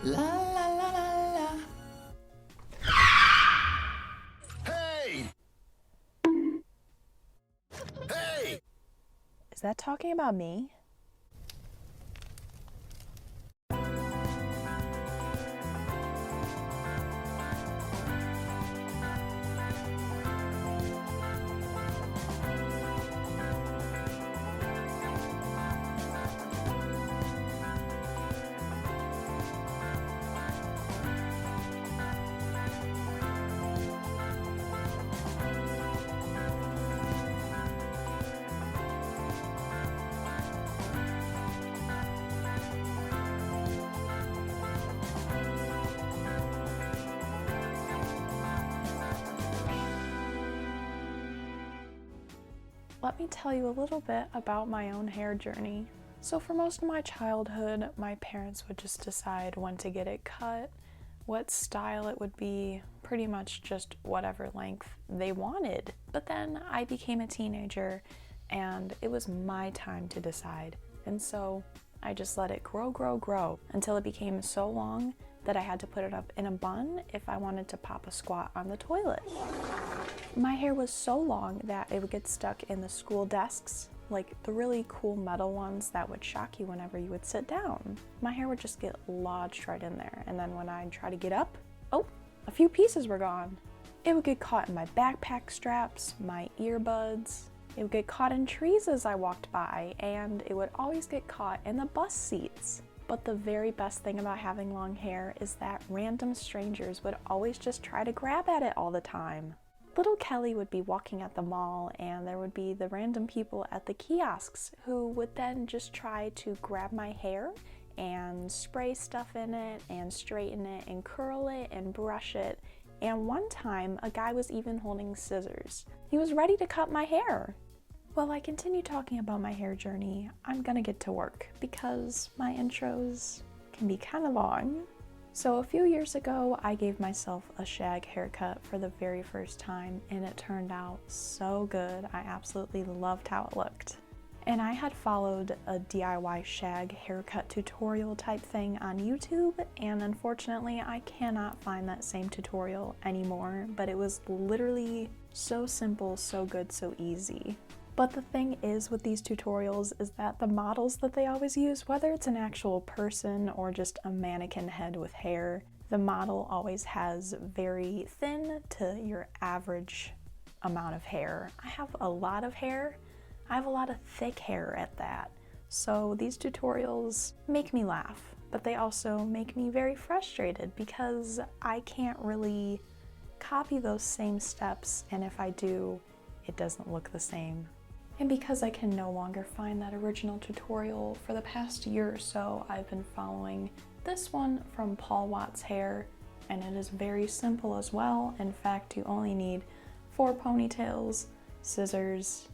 La la la la la. Hey! Hey! Is that talking about me? Let me tell you a little bit about my own hair journey. So for most of my childhood, my parents would just decide when to get it cut, what style it would be, pretty much just whatever length they wanted. But then I became a teenager and it was my time to decide. And so I just let it grow until it became so long that I had to put it up in a bun if I wanted to pop a squat on the toilet. My hair was so long that it would get stuck in the school desks, like the really cool metal ones that would shock you whenever you would sit down. My hair would just get lodged right in there, and then when I'd try to get up, oh, a few pieces were gone. It would get caught in my backpack straps, my earbuds. It would get caught in trees as I walked by, and it would always get caught in the bus seats. But the very best thing about having long hair is that random strangers would always just try to grab at it all the time. Little Kelly would be walking at the mall and there would be the random people at the kiosks who would then just try to grab my hair and spray stuff in it and straighten it and curl it and brush it. And one time a guy was even holding scissors. He was ready to cut my hair. While I continue talking about my hair journey, I'm gonna get to work because my intros can be kind of long. So a few years ago, I gave myself a shag haircut for the very first time and it turned out so good. I absolutely loved how it looked. And I had followed a DIY shag haircut tutorial type thing on YouTube, and unfortunately I cannot find that same tutorial anymore, but it was literally so simple, so good, so easy. But the thing is with these tutorials is that the models that they always use, whether it's an actual person or just a mannequin head with hair, the model always has very thin to your average amount of hair. I have a lot of hair. I have a lot of thick hair at that. So these tutorials make me laugh, but they also make me very frustrated because I can't really copy those same steps, and if I do, it doesn't look the same. And because I can no longer find that original tutorial, for the past year or so, I've been following this one from Paul Watts Hair, and it is very simple as well. In fact, you only need 4 ponytails, scissors,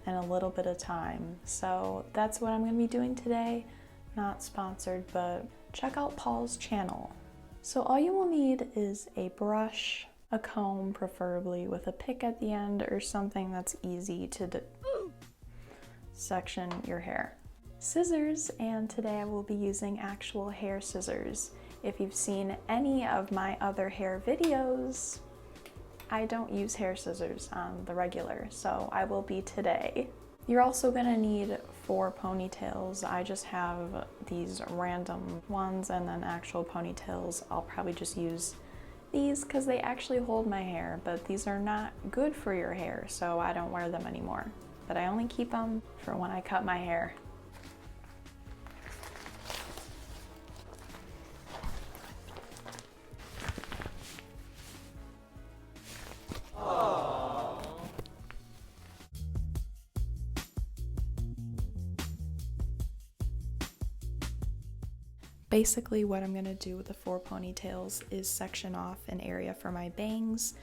and a little bit of time. So that's what I'm going to be doing today. Not sponsored, but check out Paul's channel. So all you will need is a brush, a comb preferably with a pick at the end or something that's easy to section your hair. Scissors, and today I will be using actual hair scissors. If you've seen any of my other hair videos, I don't use hair scissors on the regular, so I will be today. You're also gonna need 4 ponytails. I just have these random ones and then actual ponytails. I'll probably just use these because they actually hold my hair, but these are not good for your hair, so I don't wear them anymore. But I only keep them for when I cut my hair. Basically what I'm gonna do with the 4 ponytails is section off an area for my bangs.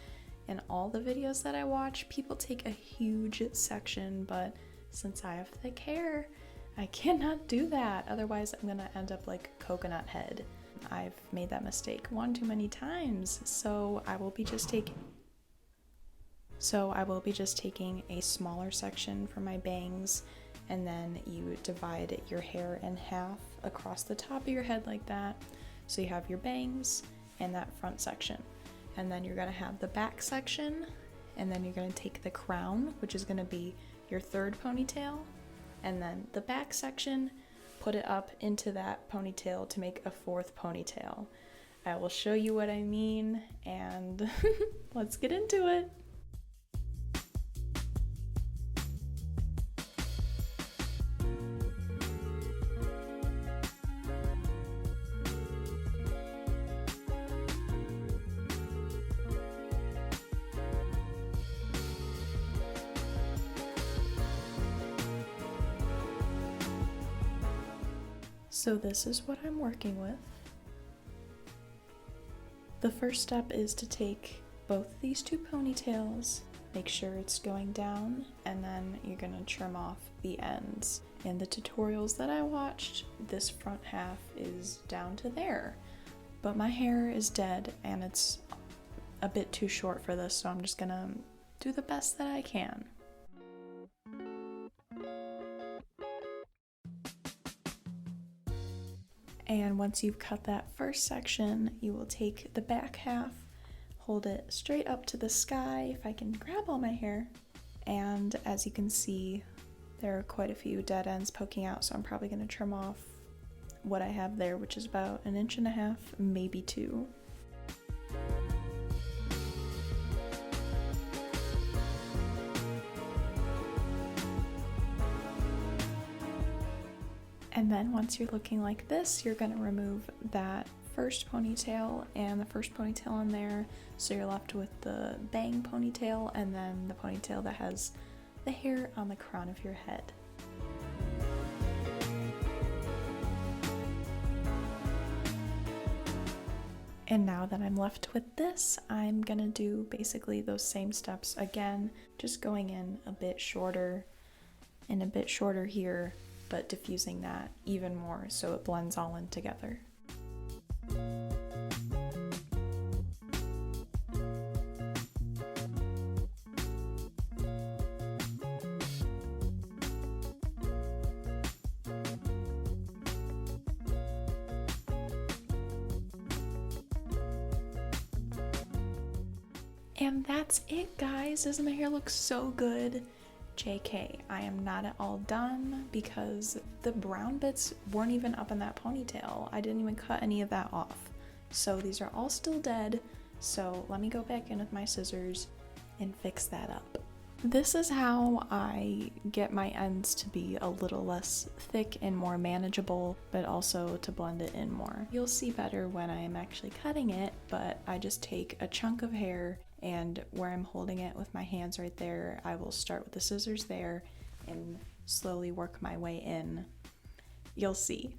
In all the videos that I watch, people take a huge section, but since I have thick hair, I cannot do that. Otherwise I'm gonna end up like Coconut Head. I've made that mistake one too many times, so I will be just taking a smaller section for my bangs, and then you divide your hair in half across the top of your head like that. So you have your bangs and that front section. And then you're gonna have the back section, and then you're gonna take the crown, which is gonna be your third ponytail, and then the back section, put it up into that ponytail to make a fourth ponytail. I will show you what I mean, and let's get into it. So this is what I'm working with. The first step is to take both these two ponytails, make sure it's going down, and then you're gonna trim off the ends. In the tutorials that I watched, this front half is down to there, but my hair is dead and it's a bit too short for this, so I'm just gonna do the best that I can. And once you've cut that first section, you will take the back half, hold it straight up to the sky, if I can grab all my hair. And as you can see, there are quite a few dead ends poking out, so I'm probably gonna trim off what I have there, which is about 1.5 inches, maybe 2. And then once you're looking like this, you're gonna remove that first ponytail and the first ponytail in there, so you're left with the bang ponytail and then the ponytail that has the hair on the crown of your head. And now that I'm left with this, I'm gonna do basically those same steps again, just going in a bit shorter and a bit shorter here, but diffusing that even more so it blends all in together. And that's it, guys. Doesn't my hair look so good? JK, I am not at all done because the brown bits weren't even up in that ponytail. I didn't even cut any of that off. So these are all still dead. So let me go back in with my scissors and fix that up. This is how I get my ends to be a little less thick and more manageable, but also to blend it in more. You'll see better when I am actually cutting it, but I just take a chunk of hair, and where I'm holding it with my hands right there, I will start with the scissors there and slowly work my way in. You'll see.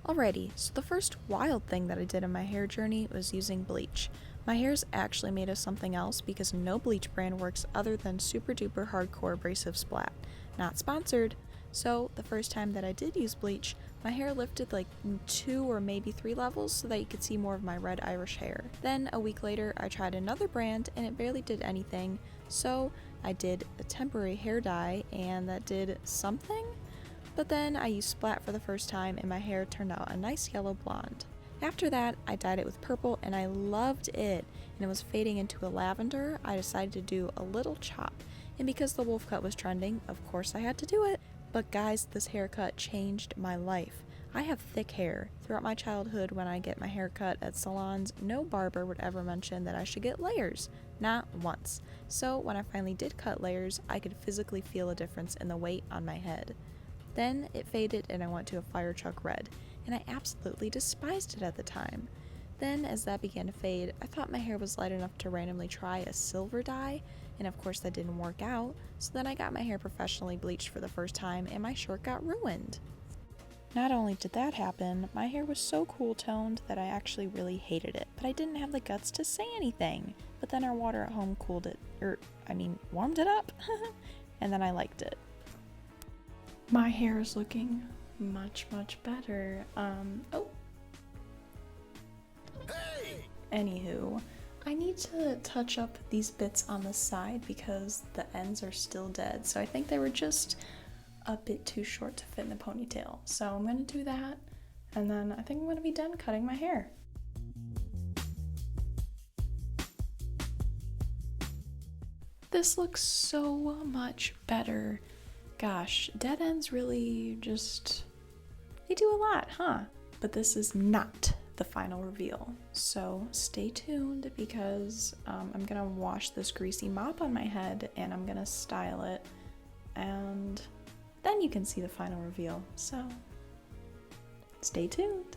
Alrighty, so the first wild thing that I did in my hair journey was using bleach. My hair is actually made of something else because no bleach brand works other than Super Duper Hardcore Abrasive Splat. Not sponsored. So the first time that I did use bleach, my hair lifted like 2 or maybe 3 levels so that you could see more of my red Irish hair. Then a week later I tried another brand and it barely did anything, so I did a temporary hair dye and that did something. But then I used Splat for the first time and my hair turned out a nice yellow blonde. After that, I dyed it with purple and I loved it, and it was fading into a lavender. I decided to do a little chop, and because the wolf cut was trending, of course I had to do it. But guys, this haircut changed my life. I have thick hair. Throughout my childhood, when I get my hair cut at salons, no barber would ever mention that I should get layers. Not once. So when I finally did cut layers, I could physically feel a difference in the weight on my head. Then it faded and I went to a fire truck red, and I absolutely despised it at the time. Then as that began to fade, I thought my hair was light enough to randomly try a silver dye, and of course that didn't work out, so then I got my hair professionally bleached for the first time and my short got ruined. Not only did that happen, my hair was so cool toned that I actually really hated it, but I didn't have the guts to say anything. But then our water at home cooled it, warmed it up, and then I liked it. My hair is looking much better. Hey! Anywho, I need to touch up these bits on the side because the ends are still dead, so I think they were just a bit too short to fit in the ponytail. So I'm gonna do that, And then I think I'm gonna be done cutting my hair. This looks so much better. Gosh, dead ends really just, they do a lot, huh? But this is not the final reveal. So stay tuned because I'm gonna wash this greasy mop on my head and I'm gonna style it, and then you can see the final reveal. So stay tuned.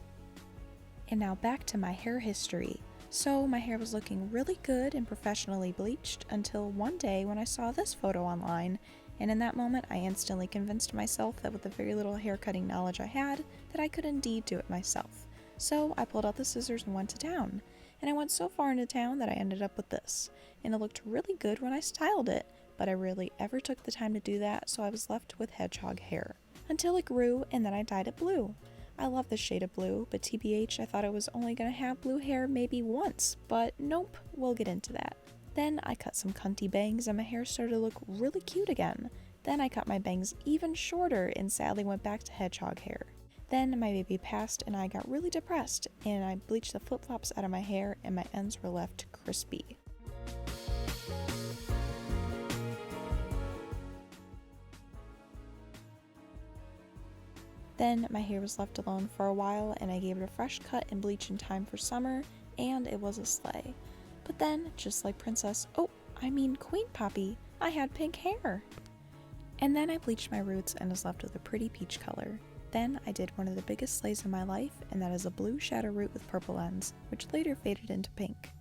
And now back to my hair history. So my hair was looking really good and professionally bleached until one day when I saw this photo online, and in that moment I instantly convinced myself that with the very little hair cutting knowledge I had, that I could indeed do it myself. So I pulled out the scissors and went to town. And I went so far into town that I ended up with this. And it looked really good when I styled it, but I rarely ever took the time to do that, so I was left with hedgehog hair. Until it grew, and then I dyed it blue. I love this shade of blue, but TBH, I thought I was only gonna have blue hair maybe once, but nope, we'll get into that. Then I cut some cunty bangs and my hair started to look really cute again. Then I cut my bangs even shorter and sadly went back to hedgehog hair. Then my baby passed and I got really depressed and I bleached the flip-flops out of my hair and my ends were left crispy. Then my hair was left alone for a while and I gave it a fresh cut and bleach in time for summer, and it was a slay. But then, just like Queen Poppy, I had pink hair. And then I bleached my roots and was left with a pretty peach color. Then I did one of the biggest slays in my life, and that is a blue shadow root with purple ends, which later faded into pink.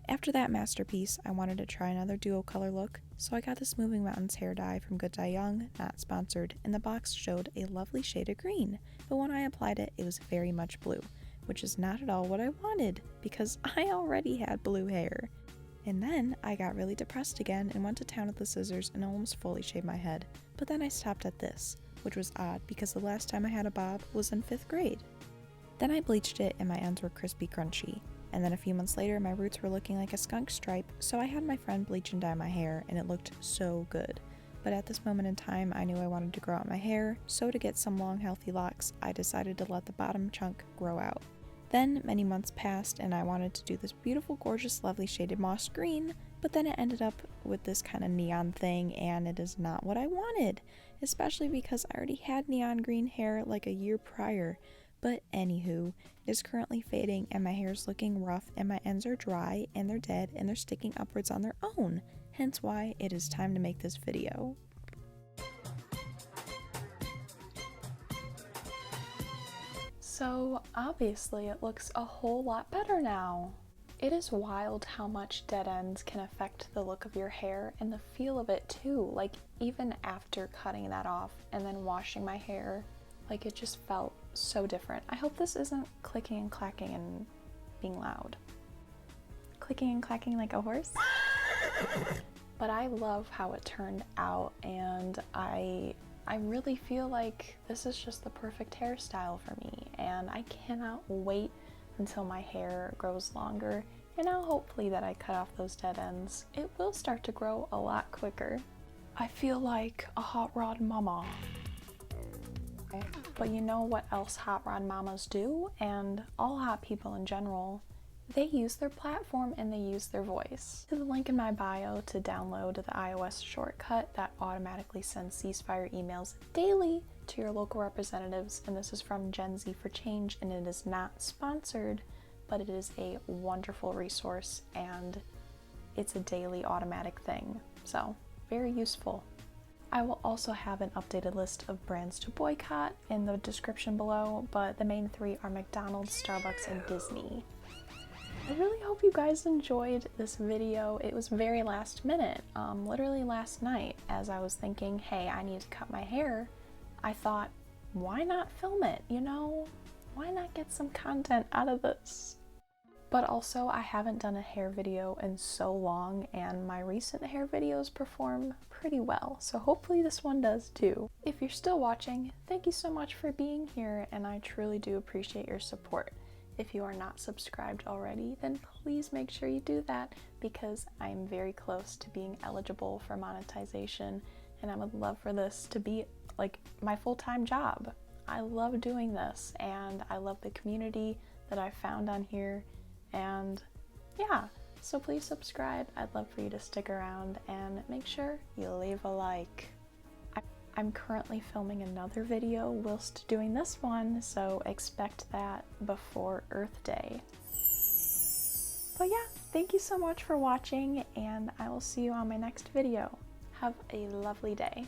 After that masterpiece, I wanted to try another duo color look, so I got this Moving Mountains hair dye from Good Dye Young, not sponsored, and the box showed a lovely shade of green, but when I applied it, it was very much blue, which is not at all what I wanted, because I already had blue hair. And then I got really depressed again and went to town with the scissors and almost fully shaved my head, but then I stopped at this, which was odd because the last time I had a bob was in 5th grade. Then I bleached it and my ends were crispy crunchy. And then a few months later, my roots were looking like a skunk stripe, so I had my friend bleach and dye my hair, and it looked so good. But at this moment in time, I knew I wanted to grow out my hair, so to get some long, healthy locks, I decided to let the bottom chunk grow out. Then many months passed, and I wanted to do this beautiful, gorgeous, lovely shaded moss green, but then it ended up with this kind of neon thing, and it is not what I wanted, especially because I already had neon green hair like a year prior. But anywho, it is currently fading and my hair is looking rough and my ends are dry and they're dead and they're sticking upwards on their own, hence why it is time to make this video. So obviously it looks a whole lot better now. It is wild how much dead ends can affect the look of your hair and the feel of it too, like even after cutting that off and then washing my hair, like it just felt so different. I hope this isn't clicking and clacking and being loud. Clicking and clacking like a horse. But I love how it turned out, and I really feel like this is just the perfect hairstyle for me, and I cannot wait until my hair grows longer, and now hopefully that I cut off those dead ends, it will start to grow a lot quicker. I feel like a hot rod mama. But you know what else hot rod mamas do, and all hot people in general? They use their platform and they use their voice. To the link in my bio to download the iOS shortcut that automatically sends ceasefire emails daily to your local representatives, and this is from Gen Z for Change, and it is not sponsored, but it is a wonderful resource and it's a daily automatic thing, so very useful. I will also have an updated list of brands to boycott in the description below, but the main 3 are McDonald's, Starbucks, and Disney. I really hope you guys enjoyed this video. It was very last minute, literally last night, as I was thinking, hey, I need to cut my hair. I thought, why not film it, you know? Why not get some content out of this? But also, I haven't done a hair video in so long, and my recent hair videos perform pretty well, so hopefully this one does too. If you're still watching, thank you so much for being here, and I truly do appreciate your support. If you are not subscribed already, then please make sure you do that, because I'm very close to being eligible for monetization, and I would love for this to be like my full-time job. I love doing this, and I love the community that I found on here, and yeah, so please subscribe. I'd love for you to stick around and make sure you leave a like. I'm currently filming another video whilst doing this one, so expect that before Earth Day. But yeah, thank you so much for watching, and I will see you on my next video. Have a lovely day.